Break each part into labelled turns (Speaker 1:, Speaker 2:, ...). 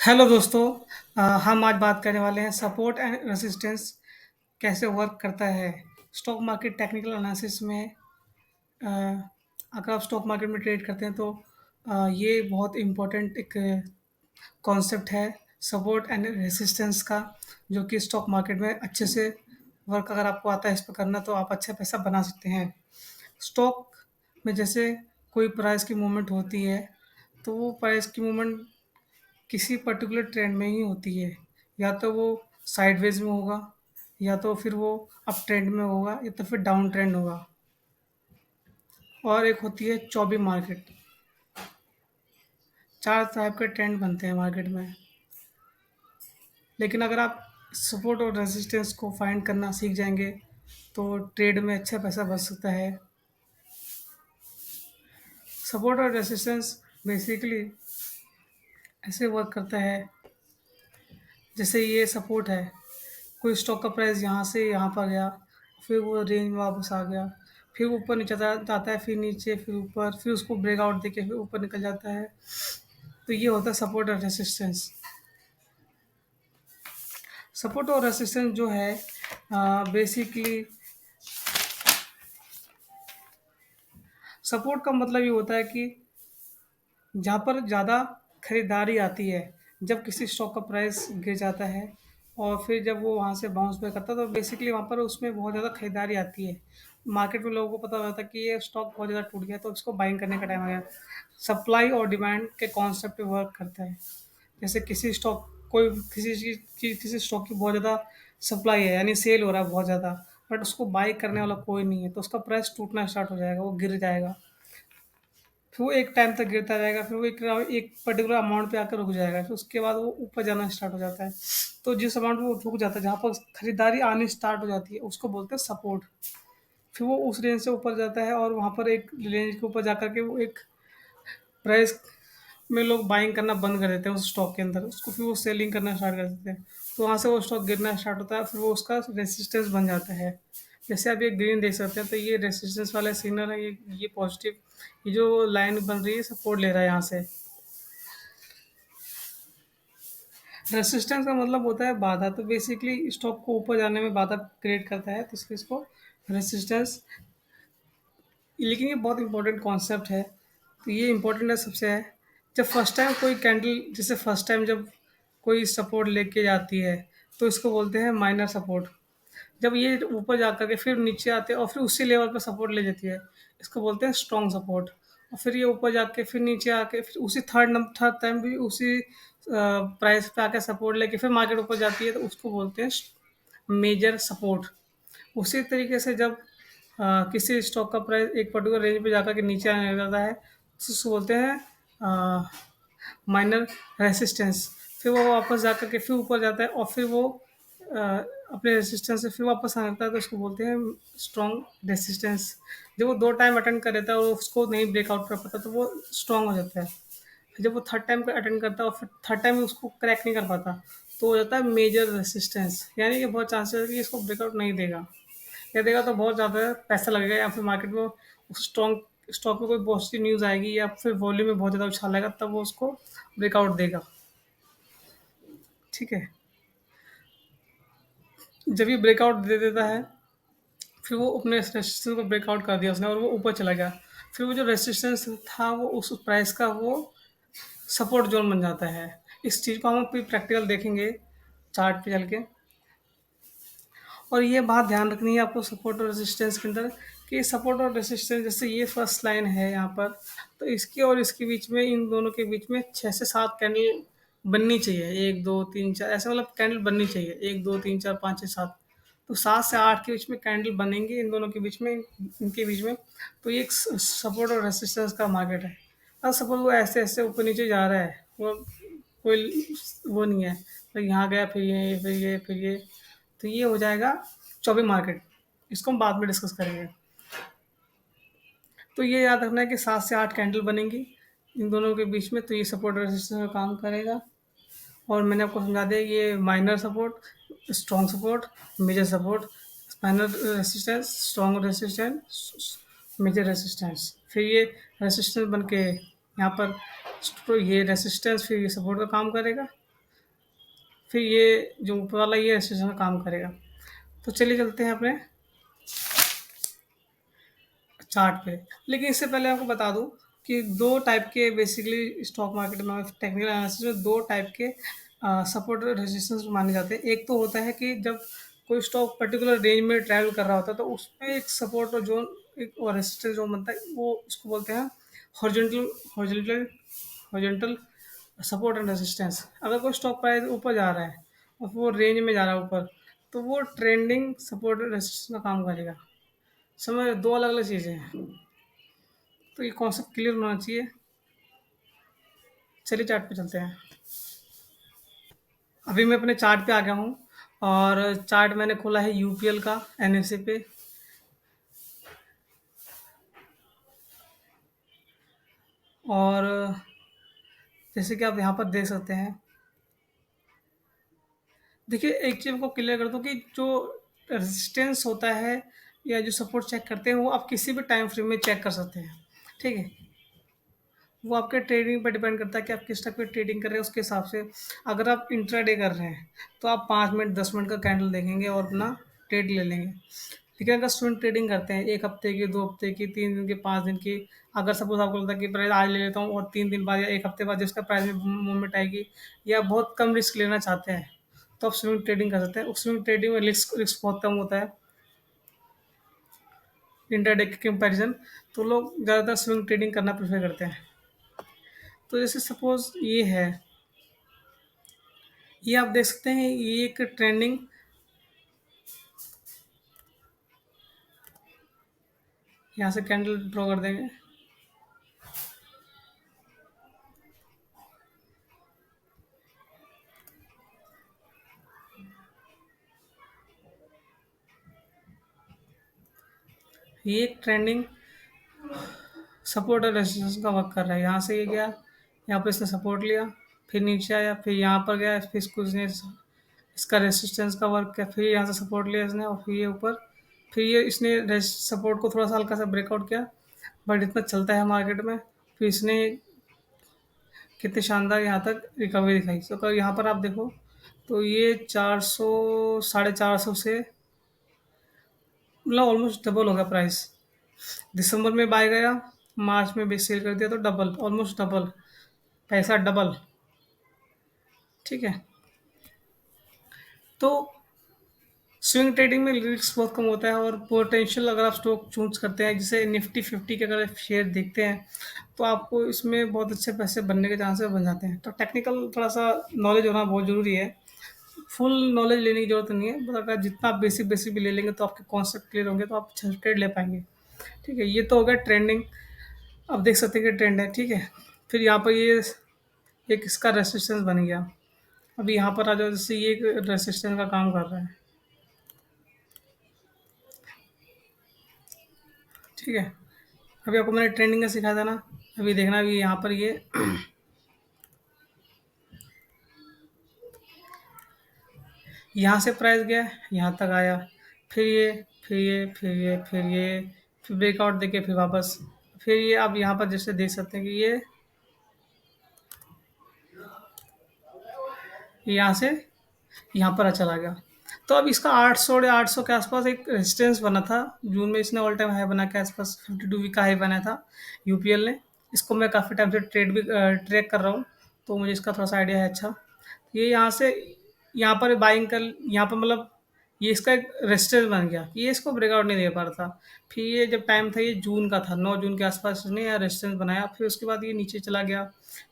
Speaker 1: Hello दोस्तों। हम आज बात करने वाले हैं सपोर्ट एंड रेसिस्टेंस कैसे वर्क करता है स्टॉक मार्केट टेक्निकल एनालिसिस में। अ, अगर आप स्टॉक मार्केट में ट्रेड करते हैं तो ये बहुत इम्पोर्टेंट एक कॉन्सेप्ट है सपोर्ट एंड रेसिस्टेंस का, जो कि स्टॉक मार्केट में अच्छे से वर्क अगर आपको आता है इस पर करना तो आप अच्छा पैसा बना सकते हैं। स्टॉक में जैसे कोई प्राइस की मूवमेंट होती है तो वो प्राइस की मूवमेंट किसी पर्टिकुलर ट्रेंड में ही होती है। या तो वो साइडवेज में होगा, या तो फिर वो अप ट्रेंड में होगा, या तो फिर डाउन ट्रेंड होगा। और एक होती है चौबी मार्केट। चार टाइप के ट्रेंड बनते हैं मार्केट में। लेकिन अगर आप सपोर्ट और रेजिस्टेंस को फाइंड करना सीख जाएंगे तो ट्रेड में अच्छा पैसा बच सकता है। सपोर्ट और रेजिस्टेंस बेसिकली ऐसे वर्क करता है, जैसे ये सपोर्ट है, कोई स्टॉक का प्राइस यहाँ से यहाँ पर गया, फिर वो रेंज में वापस आ गया, फिर ऊपर नीचे जाता है, फिर नीचे, फिर ऊपर, फिर उसको ब्रेकआउट देके फिर ऊपर निकल जाता है। तो ये होता है सपोर्ट और रेसिस्टेंस। सपोर्ट और रेसिस्टेंस जो है बेसिकली, सपोर्ट का मतलब ये होता है कि जहाँ पर ज़्यादा खरीदारी आती है, जब किसी स्टॉक का प्राइस गिर जाता है और फिर जब वो वहाँ से बाउंस बैक करता है तो बेसिकली वहाँ पर उसमें बहुत ज़्यादा खरीदारी आती है। मार्केट में लोगों को पता होता है कि ये स्टॉक बहुत ज़्यादा टूट गया तो इसको बाइंग करने का टाइम आ गया। सप्लाई और डिमांड के कॉन्सेप्ट पे वर्क करता है। जैसे किसी स्टॉक, कोई किसी चीज़ की, किसी स्टॉक की बहुत ज़्यादा सप्लाई है, यानी सेल हो रहा है बहुत ज़्यादा, बट उसको बाई करने वाला कोई नहीं है, तो उसका प्राइस टूटना स्टार्ट हो जाएगा, वो गिर जाएगा। फिर वो एक टाइम तक गिरता रहेगा, फिर वो एक पर्टिकुलर अमाउंट पे आकर रुक जाएगा, फिर उसके बाद वो ऊपर जाना स्टार्ट हो जाता है। तो जिस अमाउंट पे वो रुक जाता है, जहाँ पर खरीदारी आनी स्टार्ट हो जाती है, उसको बोलते हैं सपोर्ट। फिर वो उस रेंज से ऊपर जाता है और वहाँ पर एक रेंज के ऊपर जाकर के वो एक प्राइस में लोग बाइंग करना बंद कर देते हैं उस स्टॉक के अंदर, उसको फिर वो सेलिंग करना स्टार्ट कर देते हैं। तो वहाँ से वो स्टॉक गिरना स्टार्ट होता है, फिर वो उसका रेसिस्टेंस बन जाता है। जैसे आप ये ग्रीन देख सकते हैं, तो ये रेसिस्टेंस वाला सिग्नल है, ये पॉजिटिव, ये जो लाइन बन रही है सपोर्ट ले रहा है यहाँ से। रेसिस्टेंस का मतलब होता है बाधा, तो बेसिकली स्टॉक को ऊपर जाने में बाधा क्रिएट करता है, तो इसलिए इसको रेसिस्टेंस। लेकिन ये बहुत इंपॉर्टेंट कॉन्सेप्ट है। तो ये इंपॉर्टेंट है सबसे है, जब फर्स्ट टाइम कोई कैंडल, जैसे फर्स्ट टाइम जब कोई सपोर्ट लेके जाती है तो इसको बोलते हैं माइनर सपोर्ट। जब ये ऊपर जा कर के फिर नीचे आते हैं और फिर उसी लेवल पर सपोर्ट ले जाती है, इसको बोलते हैं स्ट्रॉन्ग सपोर्ट। और फिर ये ऊपर जाके फिर नीचे आके फिर उसी थर्ड टाइम भी उसी प्राइस पे आके सपोर्ट लेके फिर मार्केट ऊपर जाती है तो उसको बोलते हैं मेजर सपोर्ट। उसी तरीके से जब किसी स्टॉक का प्राइस एक पर्टिकुलर रेंज पे जाकर के नीचे आने लग जाता है तो उसको बोलते हैं माइनर रेसिस्टेंस। फिर वो वापस जाकर के फिर ऊपर जाता है और फिर वो अपने रेसिस्टेंस से फिर वापस आ जाता है तो उसको बोलते हैं स्ट्रॉन्ग रेसिस्टेंस। जब वो दो टाइम अटेंड कर लेता है और उसको नहीं ब्रेकआउट कर पाता तो वो स्ट्रॉन्ग हो जाता है। जब वो थर्ड टाइम पे अटेंड करता है और फिर थर्ड टाइम उसको क्रैक नहीं कर पाता तो हो जाता है मेजर रेसिस्टेंस, यानी कि बहुत चांसेस है कि इसको ब्रेकआउट नहीं देगा। या देगा तो बहुत ज़्यादा पैसा लगेगा, या फिर मार्केट में उस स्ट्रॉन्ग स्टॉक में कोई पॉजिटिव न्यूज़ आएगी या फिर वॉल्यूम में बहुत ज़्यादा उछाल आएगा तब वो उसको ब्रेकआउट देगा। ठीक है। जब ये ब्रेकआउट दे देता है फिर वो अपने रेसिस्टेंस को ब्रेकआउट कर दिया उसने और वो ऊपर चला गया, फिर वो जो रेसिस्टेंस था वो उस प्राइस का वो सपोर्ट जोन बन जाता है। इस चीज़ को हम फिर प्रैक्टिकल देखेंगे चार्ट पे चल के। और ये बात ध्यान रखनी है आपको सपोर्ट और रेजिस्टेंस के अंदर, कि सपोर्ट और रेजिस्टेंस, जैसे ये फर्स्ट लाइन है यहाँ पर, तो इसके और इसके बीच में, इन दोनों के बीच में 6 से 7 कैंडल बननी चाहिए। 1 2 3 4 ऐसे, मतलब कैंडल बननी चाहिए, 1 2 3 4 5 6 7। तो 7 से 8 के बीच में कैंडल बनेंगे इन दोनों के बीच में, इनके बीच में। तो ये एक सपोर्ट और रेसिस्टेंस का मार्केट है। अब सपोज वो ऐसे ऐसे ऊपर नीचे जा रहा है, वो कोई वो नहीं है, तो यहाँ गया फिर ये फिर ये फिर ये, तो ये हो जाएगा चौबी मार्केट। इसको हम बाद में डिस्कस करेंगे। तो ये याद रखना है कि 7 से 8 कैंडल बनेंगी इन दोनों के बीच में, तो ये सपोर्ट रेजिस्टेंस का काम करेगा। और मैंने आपको समझा दिया, ये minor support, strong support, major support, minor resistance, strong resistance, major resistance. फिर ये रेसिस्टेंस बन के यहाँ पर, तो ये रेसिस्टेंस फिर ये सपोर्ट का काम करेगा। फिर ये जो ऊपर वाला ये रेजिस्टेंस का काम करेगा। तो चलिए चलते हैं अपने चार्ट पे। लेकिन इससे पहले आपको बता दूँ कि 2 टाइप के बेसिकली स्टॉक मार्केट में टेक्निकल एनालिसिस में 2 टाइप के सपोर्ट और रेजिस्टेंस माने जाते हैं। एक तो होता है कि जब कोई स्टॉक पर्टिकुलर रेंज में ट्रैवल कर रहा होता है तो उसमें एक सपोर्ट और ज़ोन एक और रेजिस्टेंस ज़ोन बनता है, वो उसको बोलते हैं horizontal horizontal horizontal support and resistance. अगर कोई स्टॉक प्राइस ऊपर जा रहा है और वो रेंज में जा रहा है ऊपर, तो वो ट्रेंडिंग सपोर्ट और रेजिस्टेंस का काम करेगा। समझ रहे? 2 अलग-अलग चीज़ें हैं। तो ये कॉन्सेप्ट क्लियर होना चाहिए। चलिए चार्ट पे चलते हैं। अभी मैं अपने चार्ट पे आ गया हूँ और चार्ट मैंने खोला है यूपीएल का एनएसए पे। और जैसे कि आप यहाँ पर देख सकते हैं। देखिए एक चीज़ को क्लियर कर दूँ कि जो रेजिस्टेंस होता है या जो सपोर्ट चेक करते हैं वो आप किसी भी टाइम फ्रेम में चेक कर सकते हैं। ठीक है? वो आपके ट्रेडिंग पे डिपेंड करता है कि आप किस टाइप की ट्रेडिंग कर रहे हैं उसके हिसाब से। अगर आप इंट्राडे कर रहे हैं तो आप 5 मिनट 10 मिनट का कैंडल देखेंगे और अपना ट्रेड ले लेंगे। लेकिन अगर स्विंग ट्रेडिंग करते हैं 1 हफ्ते की, 2 हफ्ते की, 3 दिन की, 5 दिन की, अगर सपोज़ आपको लगता है कि प्राइस आज ले लेता हूँ और 3 दिन बाद या 1 हफ्ते बाद जिसका प्राइस में मूवमेंट आएगी या बहुत कम रिस्क लेना चाहते हैं, तो आप स्विंग ट्रेडिंग कर सकते हैं। उस स्विंग ट्रेडिंग में रिस्क रिस्क बहुत कम होता है इंट्राडे के कंपैरिज़न, तो लोग ज़्यादातर स्विंग ट्रेडिंग करना प्रेफ़र करते हैं। तो जैसे सपोज़ ये है, ये आप देख सकते हैं ये एक ट्रेंडिंग यहाँ से कैंडल ड्रॉ कर देंगे। ये एक ट्रेंडिंग सपोर्ट और रेजिस्टेंस का वर्क कर रहा है। यहाँ से ये गया, यहाँ पे इसने सपोर्ट लिया, फिर नीचे आया, फिर यहाँ पर गया, फिर इसको इसने इसका रेजिस्टेंस का वर्क किया, फिर यहाँ से सपोर्ट लिया इसने और फिर ये ऊपर, फिर ये इसने सपोर्ट को थोड़ा सा हल्का सा ब्रेकआउट किया, बट इतना चलता है मार्केट में। फिर इसने कितने शानदार यहाँ तक रिकवरी दिखाई। तो अगर यहाँ पर आप देखो तो ये 400 450 से मतलब ऑलमोस्ट डबल हो गया प्राइस। दिसंबर में बाय गया, मार्च में भी सेल कर दिया तो डबल, ऑलमोस्ट डबल, पैसा डबल। ठीक है? तो स्विंग ट्रेडिंग में रिस्क बहुत कम होता है और पोटेंशियल अगर आप स्टॉक चूज़ करते हैं, जैसे निफ्टी 50 के अगर आप शेयर देखते हैं, तो आपको इसमें बहुत अच्छे पैसे बनने के चांसेस बन जाते हैं। तो टेक्निकल थोड़ा-सा नॉलेज होना बहुत ज़रूरी है। फुल नॉलेज लेने की ज़रूरत नहीं है, बट अगर जितना आप बेसिक बेसिक भी ले लेंगे तो आपके कॉन्सेप्ट क्लियर होंगे तो आप अच्छे से ट्रेड ले पाएँगे। ठीक है? ये तो हो गया ट्रेंडिंग। आप देख सकते हैं कि ट्रेंड है, ठीक है? फिर यहाँ पर ये एक इसका रेजिस्टेंस बन गया। अभी यहाँ पर आ जाओ, जैसे ये एक रेजिस्टेंस का काम कर रहा है, ठीक है? अभी आपको मैंने ट्रेंडिंग का सिखाया था ना, अभी देखना अभी यहाँ पर ये यहाँ से प्राइस गया, यहाँ तक आया, फिर ये, फिर ये, फिर ये, फिर ये, फिर ब्रेकआउट देके फिर वापस, फिर ये आप यहाँ पर जैसे देख सकते हैं कि ये यहाँ से यहाँ पर चला गया। तो अब इसका 800 या 800 के आसपास एक रेजिस्टेंस बना था। जून में इसने ऑल टाइम हाई बना के आसपास 52 वीक का हाई बनाया था यूपीएल ने। इसको मैं काफ़ी टाइम से ट्रेड भी ट्रैक कर रहा हूँ, तो मुझे इसका थोड़ा सा आइडिया है अच्छा। ये यहाँ से यहाँ पर बाइंग कर, यहाँ पर मतलब ये इसका एक रेजिस्टेंस बन गया, ये इसको ब्रेकआउट नहीं दे पा रहा था। फिर ये जब टाइम था ये जून का था, 9 जून के आसपास इसने यहाँ रेजिस्टेंस बनाया, फिर उसके बाद ये नीचे चला गया।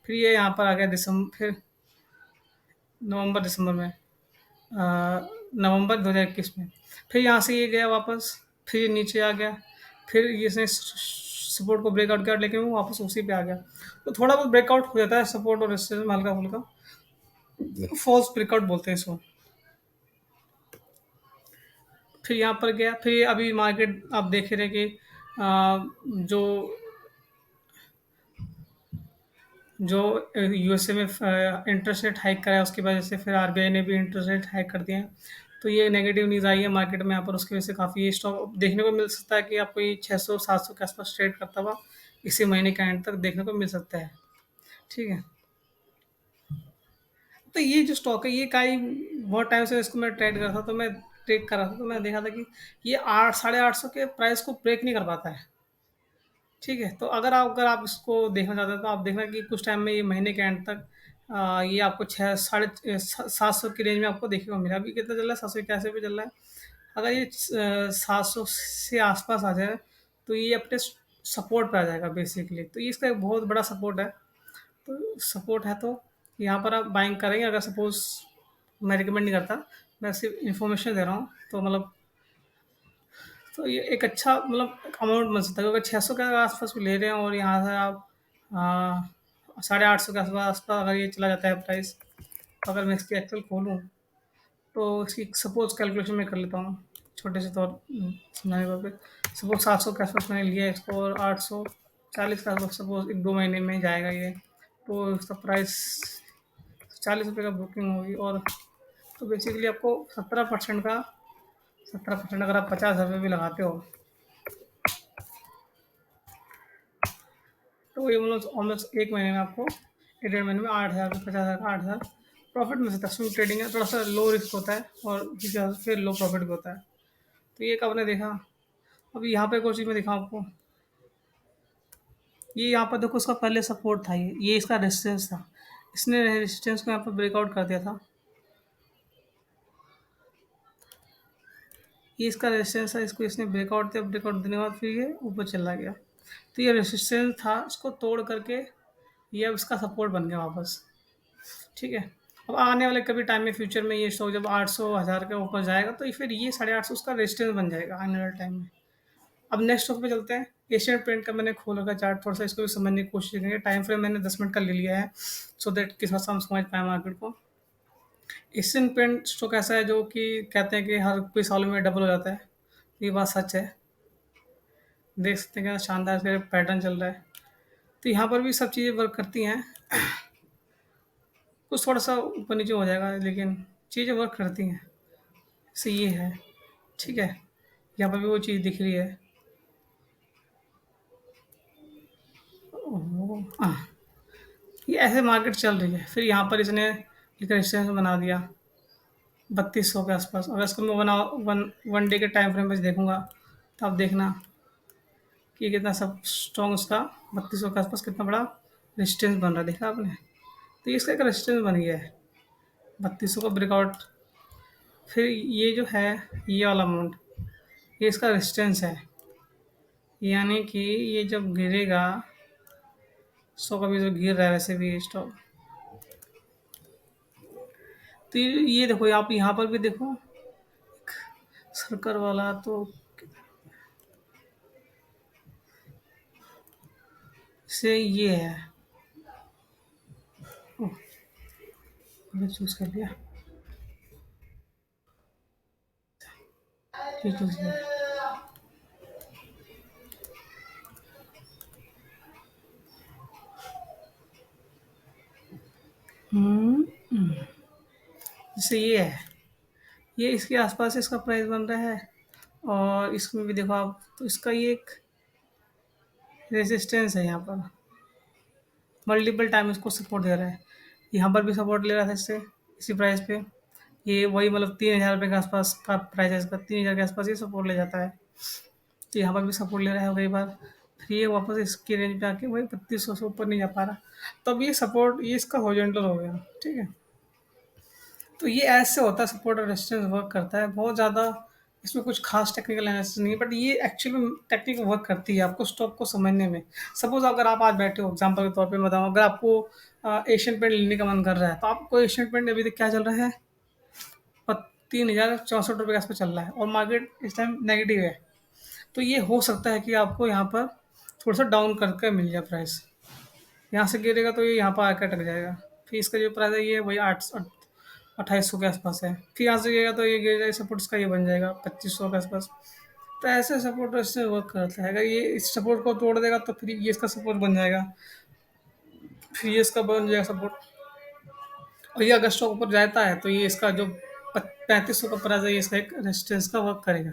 Speaker 1: फिर ये यहाँ पर आ गया दिसंबर, फिर नवंबर दिसंबर में, नवंबर 2021 में। फिर यहाँ से ये गया वापस, फिर ये नीचे आ गया, फिर ये इसने सपोर्ट को ब्रेकआउट किया, लेकिन वो वापस उसी पे आ गया। तो थोड़ा बहुत ब्रेकआउट हो जाता है सपोर्ट और रेजिस्टेंस में हल्का-फुल्का, फॉल्स ब्रेकआउट बोलते हैं इसको। फिर यहाँ पर गया, फिर ये अभी मार्केट आप देख रहे हैं कि जो जो यूएसए में इंटरेस्ट रेट हाइक करा है उसकी वजह से फिर आरबीआई ने भी इंटरेस्ट रेट हाइक कर दिए हैं। तो ये नेगेटिव न्यूज़ आई है मार्केट में यहाँ पर, उसकी वजह से काफ़ी स्टॉक देखने को मिल सकता है कि आपको ये 600-700 के आसपास ट्रेड करता हुआ इसी महीने के एंड तक देखने को मिल सकता है। ठीक है? तो ये जो स्टॉक है ये काई बहुत टाइम से इसको मैं ट्रेड कर रहा था, तो मैं ट्रेड कर रहा था, तो मैं देखा था कि ये 8 साढ़े 800 के प्राइस को ब्रेक नहीं कर पाता है। ठीक है, तो अगर आप इसको देखना चाहते हो तो आप देखना कि कुछ टाइम में ये महीने के एंड तक ये आपको 6 साढ़े 700 की रेंज में आपको देखने को मिला। अभी कितना चल रहा है, 781 पे चल रहा है। अगर ये 700 से आसपास आ जाए तो ये अपने सपोर्ट पे आ जाएगा बेसिकली। तो ये इसका एक बहुत बड़ा सपोर्ट है। तो सपोर्ट है तो यहाँ पर आप बाइंग करेंगे। अगर सपोज मैं रिकमेंड नहीं करता, मैं सिर्फ इन्फॉर्मेशन दे रहा हूँ, तो मतलब तो ये एक अच्छा मतलब अमाउंट बन सकता है। अगर 600 के आसपास भी ले रहे हैं और यहाँ से आप 850 के आसपास आसपास अगर ये चला जाता है प्राइस, तो अगर मैं इसकी एक्चुअल खोलूँ तो इसकी सपोज कैलकुलेशन में कर लेता हूँ छोटे से तौर समझाने तौर पे। सपोज 700 के आसपास मैंने लिया है इसको और 840 के आसपास सपोज 1-2 महीने में जाएगा ये, तो इसका प्राइस 40 रुपये का बुकिंग होगी। और तो बेसिकली आपको 17% अगर आप 50 रुपये भी लगाते हो, तो ये मतलब ऑलमोस्ट 1 महीने में आपको 1-1.5 महीने में 8,000 50,000 8,000 प्रॉफिट मिल सकता है। स्विंग ट्रेडिंग है, थोड़ा सा लो रिस्क होता है और फिर लो प्रॉफिट भी होता है। तो ये कब ने देखा। अभी यहाँ पे कोई चीज़ मैं दिखाऊँ आपको। ये यहाँ पर देखो, उसका पहले सपोर्ट था, ये इसका रेजिस्टेंस था। इसने रेजिस्टेंस को यहाँ पर ब्रेकआउट कर दिया था। ये इसका रेजिस्टेंस है, इसको इसने ब्रेकआउट दिया। ब्रेकआउट देने के बाद फिर ये ऊपर चला गया। तो ये रेजिस्टेंस था, इसको तोड़ करके ये अब इसका सपोर्ट बन गया वापस। ठीक है। अब आने वाले कभी टाइम में फ्यूचर में ये स्टॉक जब 800 हज़ार के ऊपर जाएगा, तो फिर ये 850 उसका रेजिस्टेंस बन जाएगा आने वाले टाइम में। अब नेक्स्ट स्टॉक पे चलते हैं। एशियन पेंट का मैंने खोल रखा चार्ट, थोड़ा सा इसको भी समझने की कोशिश करेंगे। टाइम फ्रेम मैंने 10 मिनट का ले लिया है, सो दैट किस हिसाब से हम समझ पाए मार्केट को। एशियन पेंट स्टॉक ऐसा है जो कि कहते हैं कि हर कोई साल में डबल हो जाता है। ये बात सच है। देख सकते हैं क्या शानदार से पैटर्न चल रहा है। तो यहाँ पर भी सब चीज़ें वर्क करती हैं। कुछ थोड़ा सा ऊपर नीचे हो जाएगा, लेकिन चीज़ें वर्क करती हैं। जैसे ये है, ठीक है, यहाँ पर भी वो चीज़ दिख रही है। ओह, ये ऐसे मार्केट चल रही है। फिर यहाँ पर इसने एक रेजिस्टेंस बना दिया 3200 के आसपास। अगर इसको मैं वन वन डे के टाइम फ्रेम पे देखूंगा, तो आप देखना कि कितना सब स्ट्रॉन्ग उसका 3200 के आसपास कितना बड़ा रेजिस्टेंस बन रहा है। देखा आपने। तो ये इसका एक रेजिस्टेंस बन गया है 3200 का ब्रेकआउट। फिर ये जो है, ये वाला अमाउंट, ये इसका रेजिस्टेंस है। यानी कि ये जब गिरेगा, स्टॉक अभी जो गिर रहा है वैसे भी स्टॉक, तो ये देखो, आप यहाँ पर भी देखो सर्कल वाला, तो से ये है। ओह, मैंने चूज कर लिया, ये चूज किया। हम्म, जैसे ये है, ये इसके आसपास इसका प्राइस बन रहा है। और इसमें भी देखो आप, तो इसका ये एक रेजिस्टेंस है। यहाँ पर मल्टीपल टाइम इसको सपोर्ट दे रहा है। यहाँ पर भी सपोर्ट ले रहा था इससे, इसी प्राइस पे। ये वही मतलब 3,000 रुपये के आसपास का प्राइस है इसका, 3,000 के आसपास ये सपोर्ट ले जाता है। तो यहाँ पर भी सपोर्ट ले रहा है कई बार। फिर ये वापस इसकी रेंज पे आके वही 3200 से ऊपर नहीं जा पा रहा। तब ये सपोर्ट, ये इसका हॉरिजॉन्टल हो गया। ठीक है। तो ये ऐसे होता है, सपोर्ट और रेजिस्टेंस वर्क करता है बहुत ज़्यादा। इसमें कुछ खास टेक्निकल एनालिसिस नहीं है, बट ये एक्चुअली में टेक्निक वर्क करती है आपको स्टॉक को समझने में। सपोज अगर आप आज बैठे हो, एग्जांपल के तौर पे बताऊं, अगर आपको एशियन पेंट लेने का मन कर रहा है, तो आपको एशियन पेंट अभी तक क्या चल रहा है, 3,064 रुपये के आसपास चल रहा है और मार्केट इस टाइम नेगेटिव है। तो ये हो सकता है कि आपको यहाँ पर थोड़ा सा डाउन करके मिल जाए प्राइस। यहाँ से गिरेगा तो ये यहाँ पर आकर अटक जाएगा। फिर इसका जो प्राइस है ये वही 2800 के आसपास है। फिर यहाँ से गिरेगा तो ये गिर जाएगा, सपोर्ट इसका ये बन जाएगा 2500 के आसपास। तो ऐसे सपोर्ट इससे वर्क करता है। अगर ये इस सपोर्ट को तोड़ देगा तो फिर ये इसका सपोर्ट बन जाएगा, फिर ये इसका बन जाएगा सपोर्ट। और ये अगर स्टॉक ऊपर जाता है तो ये इसका जो 3500 का प्राइस है, ये इसका एक रेजिस्टेंस का वर्क करेगा।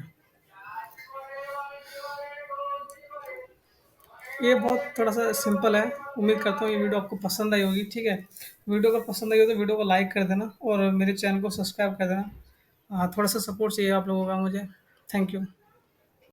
Speaker 1: ये बहुत थोड़ा-सा सिंपल है। उम्मीद करता हूँ ये वीडियो आपको पसंद आई होगी, ठीक है? वीडियो अगर पसंद आई हो तो वीडियो को लाइक कर देना और मेरे चैनल को सब्सक्राइब कर देना। थोड़ा-सा सपोर्ट चाहिए आप लोगों का मुझे। Thank you.